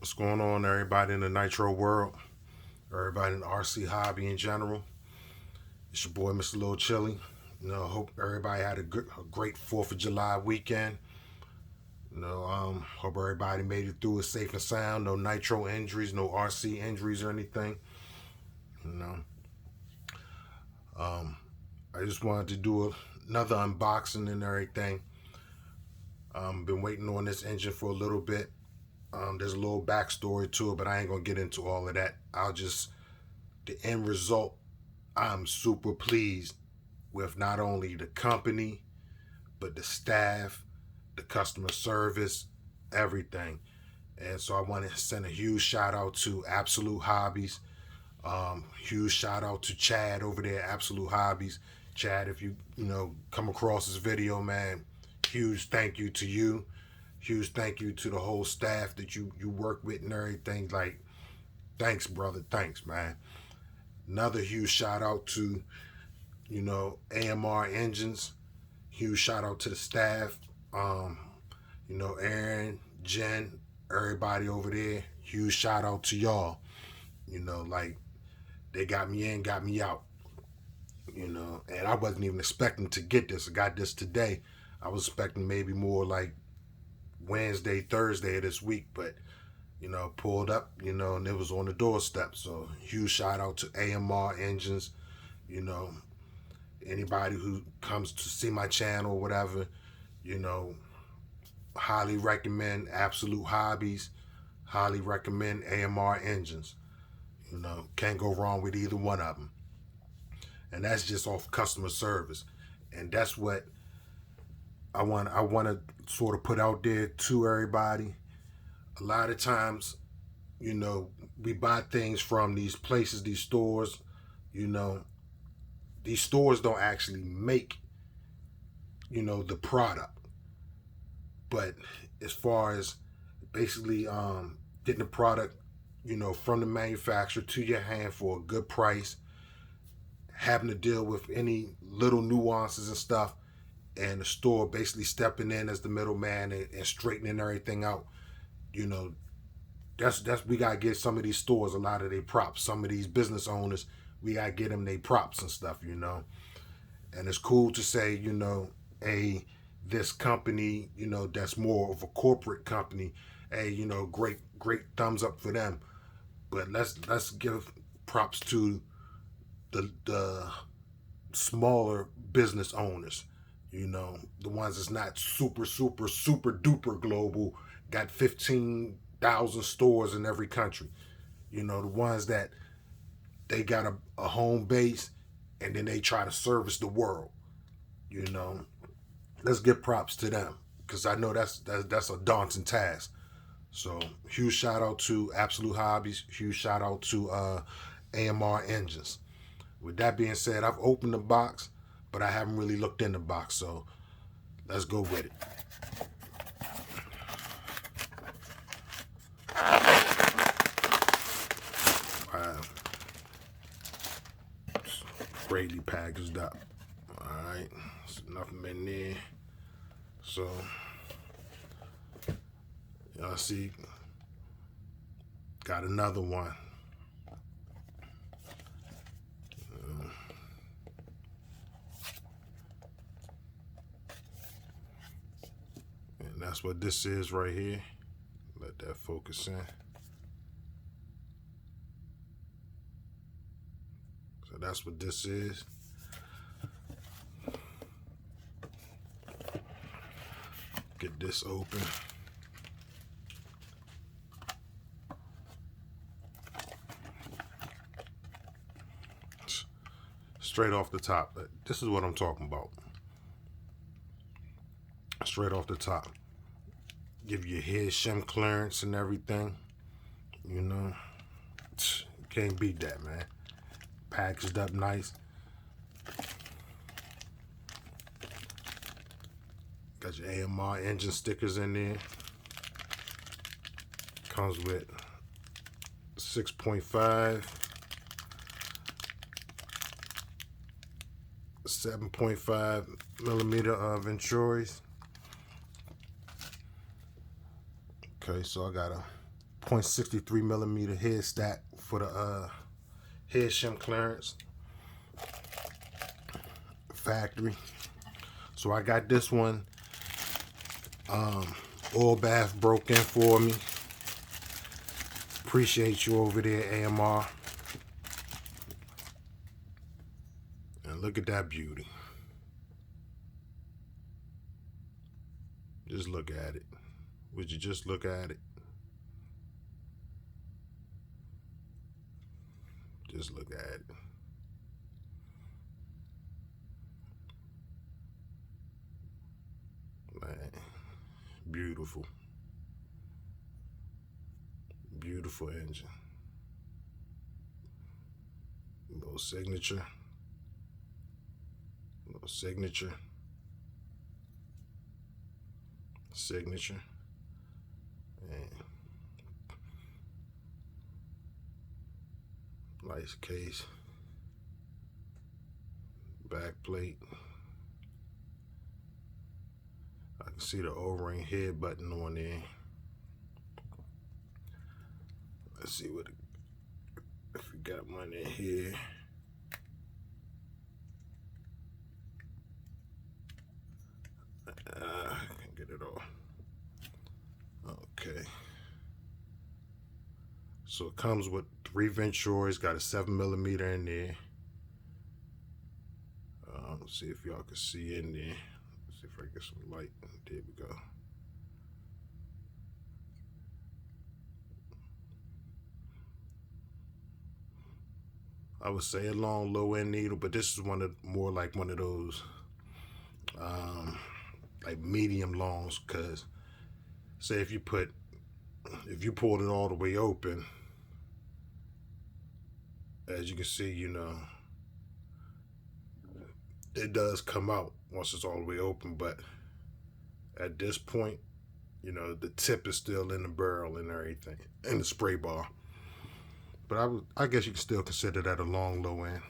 What's going on, everybody in the Nitro world? Everybody in the RC hobby in general? It's your boy, Mr. Lil Chili. Hope everybody had a great 4th of July weekend. Hope everybody made it through it safe and sound. No Nitro injuries, no RC injuries or anything. You know, I just wanted to do another unboxing and everything. Been waiting on this engine for a little bit. There's a little backstory to it, but I ain't gonna get into all of that. The end result, I'm super pleased with not only the company, but the staff, the customer service, everything. And so I want to send a huge shout out to Absolute Hobbies. Huge shout out to Chad over there at Absolute Hobbies. Chad, if you come across this video, man, huge thank you to you. Huge thank you to the whole staff that you work with and everything. Like, thanks, brother. Thanks, man. Another huge shout out to, AMR Engines. Huge shout out to the staff. Aaron, Jen, everybody over there. Huge shout out to y'all. They got me in, got me out. And I wasn't even expecting to get this. I got this today. I was expecting maybe more like Wednesday, Thursday of this week, but pulled up, and it was on the doorstep. So huge shout out to AMR Engines. Anybody who comes to see my channel or whatever, highly recommend Absolute Hobbies. Highly recommend AMR Engines. Can't go wrong with either one of them. And that's just off customer service. And that's what I want to sort of put out there to everybody. A lot of times, we buy things from these places, these stores. These stores don't actually make, the product. But as far as basically getting the product, from the manufacturer to your hand for a good price, having to deal with any little nuances and stuff, and the store basically stepping in as the middleman and straightening everything out, that's we gotta get some of these stores a lot of their props. Some of these business owners, we gotta get them their props and stuff, And it's cool to say, this company, that's more of a corporate company, great thumbs up for them. But let's give props to the smaller business owners, the ones that's not super duper global, got 15,000 stores in every country. The ones that they got a home base and then they try to service the world. Let's give props to them, because I know that's a daunting task. So huge shout out to Absolute Hobbies. Huge shout out to AMR Engines. With that being said, I've opened the box, but I haven't really looked in the box. So let's go with it. Wow. It's greatly packaged up. All right. There's nothing in there. So, y'all see, got another one. And that's what this is right here. Let that focus in. So that's what this is. Get this open. Straight off the top. This is what I'm talking about. Straight off the top. Give you head shim clearance and everything. Can't beat that, man. Packaged up nice. Got your AMR engine stickers in there. Comes with 6.5, 7.5 millimeter Venturis. Okay, so I got a .63 millimeter head stack for the head shim clearance factory. So I got this one oil bath broke in for me. Appreciate you over there, AMR. And look at that beauty. Just look at it. Would you just look at it? Just look at it. Man, beautiful. Beautiful engine. Little signature. Little signature. Signature. And nice case. Back plate. I can see the O-ring head button on there. Let's see what if we got one in here. I can't get it all. Okay. So it comes with 3 Ventures, got a 7 millimeter in there. Let's see if y'all can see in there. Let's see if I get some light. There we go. I would say a long low end needle, but this is more like one of those like medium longs, because say if you pulled it all the way open, as you can see, you know, it does come out once it's all the way open, but at this point, you know, the tip is still in the barrel and everything, in the spray bar. But I guess you can still consider that a long low end.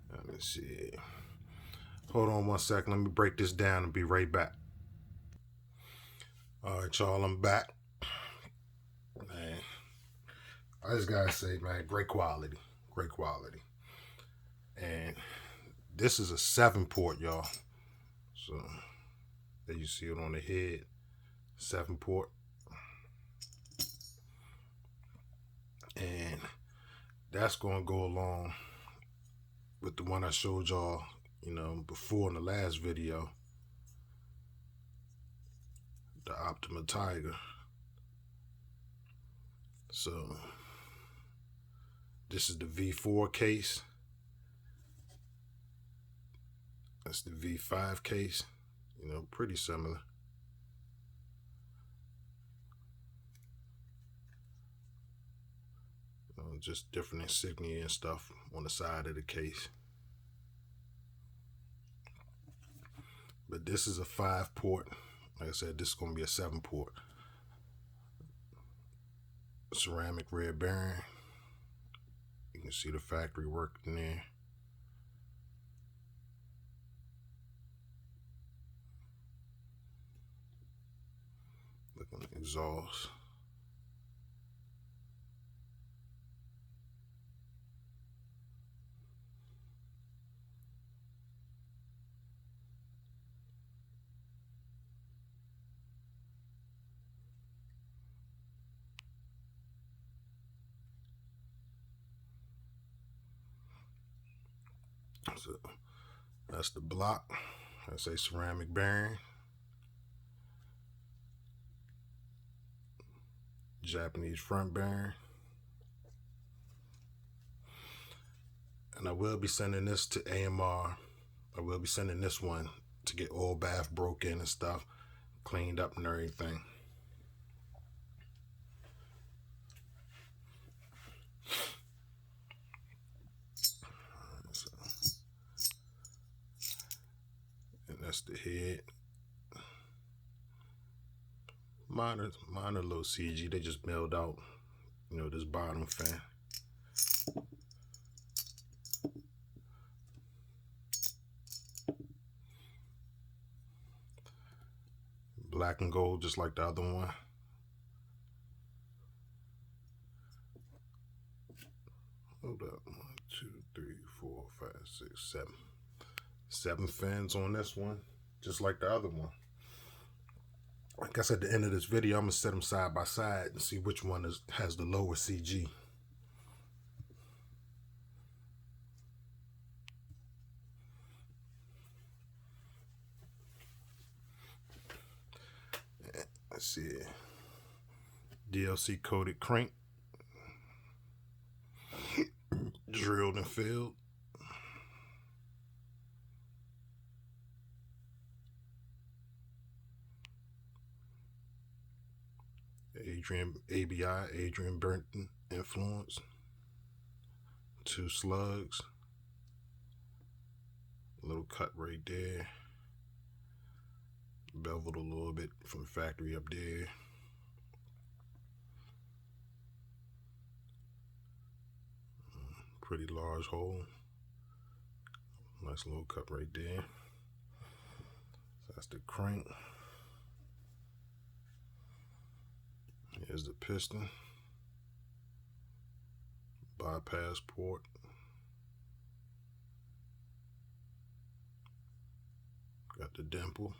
Let me see. Hold on one second. Let me break this down and be right back. All right, y'all, I'm back. Man, I just gotta say, man, great quality. Great quality. And this is a 7-port, y'all. So there you see it on the head. 7-port. And that's gonna go along with the one I showed y'all, you know, before in the last video, the Optima Tiger. So this is the V4 case. That's the V5 case. You know, pretty similar. You know, just different insignia and stuff on the side of the case. But this is a 5-port. Like I said, this is going to be a 7-port. Ceramic red bearing. You can see the factory work in there. Looking at exhaust. So that's the block. That's a ceramic bearing. Japanese front bearing. And I will be sending this to AMR. I will be sending this one to get oil bath broken and stuff, cleaned up and everything. And that's the head. Minor little CG. They just milled out, you know, this bottom fan. black and gold, just like the other one. Hold up, 1, 2, 3, 4, 5, 6, 7. 7 fins on this one, just like the other one. I guess at the end of this video, I'm gonna set them side by side and see which one has the lower CG. Let's see, DLC coated crank, drilled and filled. Adrian Burton influence. 2 slugs. A little cut right there. Beveled a little bit from the factory up there. Pretty large hole. Nice little cut right there. So that's the crank. Here's the piston. Bypass port. Got the dimple.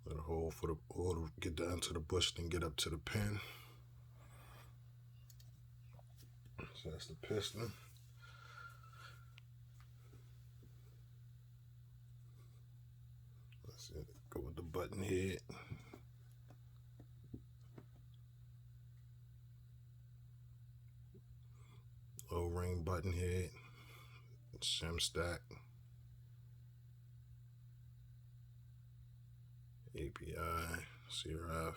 Got a hole for the oil to get down to the bush, then get up to the pin. So that's the piston. That's it. Go with the button head. O-ring button head. Shim stack. API, CRF.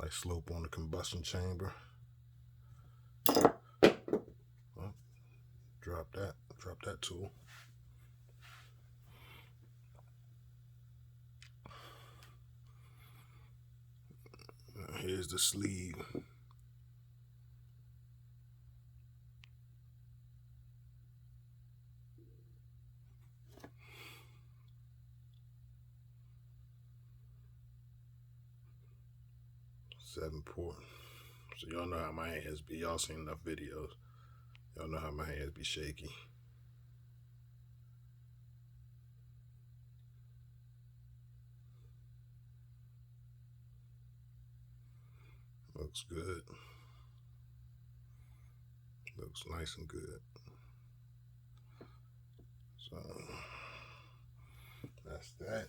Nice slope on the combustion chamber. Oh, drop that tool. Here's the sleeve. Seven port. So y'all know how my hands be. Y'all seen enough videos. Y'all know how my hands be shaky. Looks good. Looks nice and good. So that's that.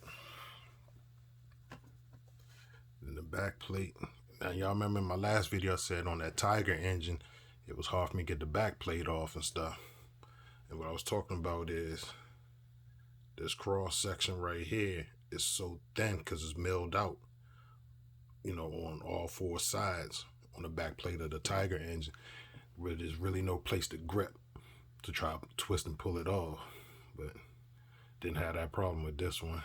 Then the back plate. Now y'all remember in my last video I said on that Tiger engine, it was hard for me to get the back plate off and stuff. And what I was talking about is this cross section right here is so thin because it's milled out, you know, on all 4 sides on the back plate of the Tiger engine, where there's really no place to grip to try to twist and pull it off. But didn't have that problem with this one.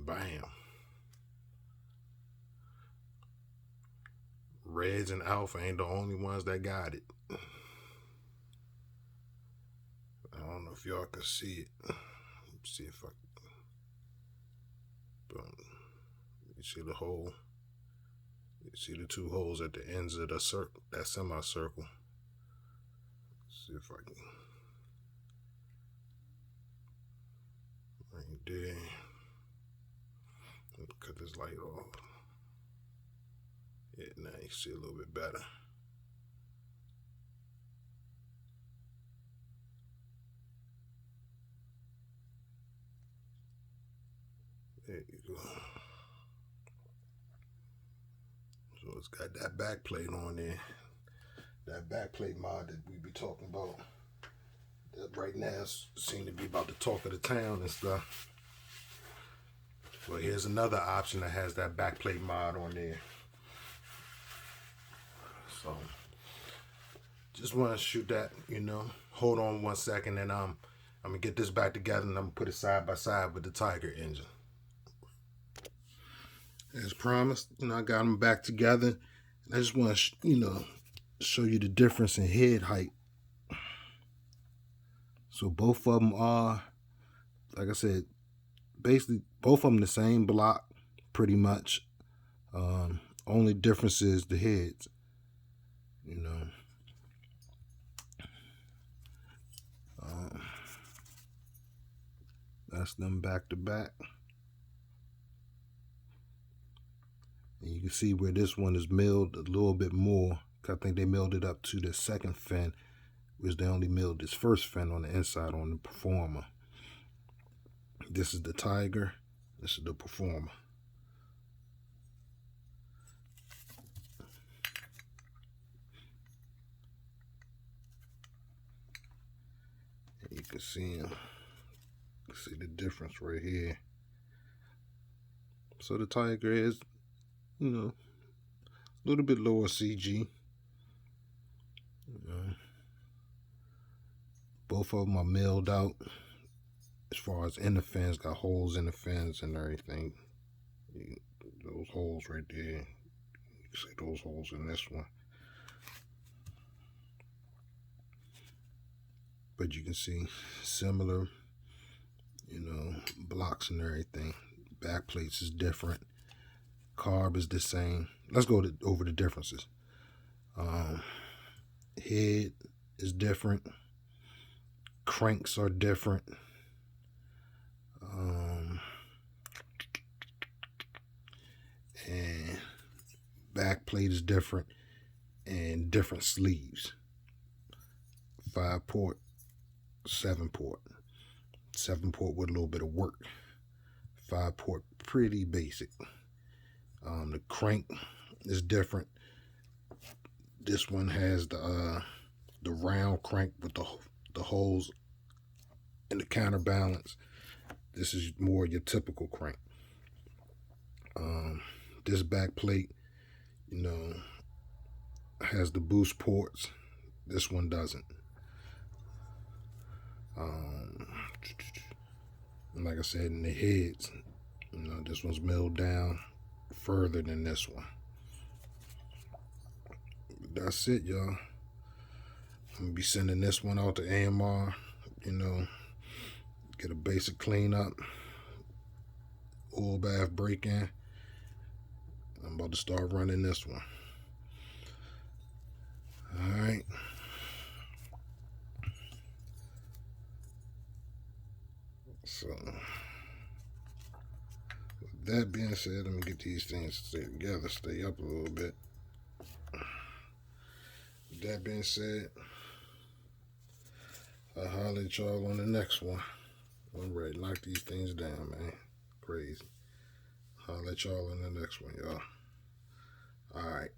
Bam. Reds and Alpha ain't the only ones that got it. I don't know if y'all can see it. Let's see if I can. Boom. You see the hole? You see the 2 holes at the ends of the circle, that semicircle. Let's see if I can. Right there. Cut this light off. Yeah, now you see a little bit better. There you go. So it's got that back plate on there. That back plate mod that we be talking about. That right now seems to be about the talk of the town and stuff. Well, here's another option that has that backplate mod on there. So, just want to shoot that, you know. Hold on 1 second and I'm gonna get this back together and I'm gonna put it side by side with the Tiger engine. As promised, I got them back together. I just want to, show you the difference in head height. So both of them are, like I said, basically both of them the same block, pretty much. Only difference is the heads. That's them back to back. And you can see where this one is milled a little bit more. I think they milled it up to the second fin, which they only milled this first fin on the inside on the Performa. This is the Tiger. This is the Performa. And you can see them. See the difference right here. So the Tiger is, a little bit lower CG. Both of them are milled out. As far as in the fins, got holes in the fins and everything. Those holes right there. You can see those holes in this one. But you can see similar, blocks and everything. Back plates is different. Carb is the same. Let's go over the differences. Head is different. Cranks are different. And back plate is different. And different sleeves. 5-port, 7-port. 7-port with a little bit of work. 5-port, pretty basic. The crank is different. This one has the round crank with the holes in the counterbalance. This is more your typical crank. This back plate, has the boost ports. This one doesn't. Like I said, in the heads, this one's milled down further than this one. That's it, y'all. I'm gonna be sending this one out to AMR, get a basic cleanup, oil bath break-in. I'm about to start running this one. All right. So, with that being said, let me get these things together, stay up a little bit. With that being said, I'll holler at y'all on the next one. I'm ready to knock these things down, man. Crazy. I'll let y'all in the next one, y'all. All right.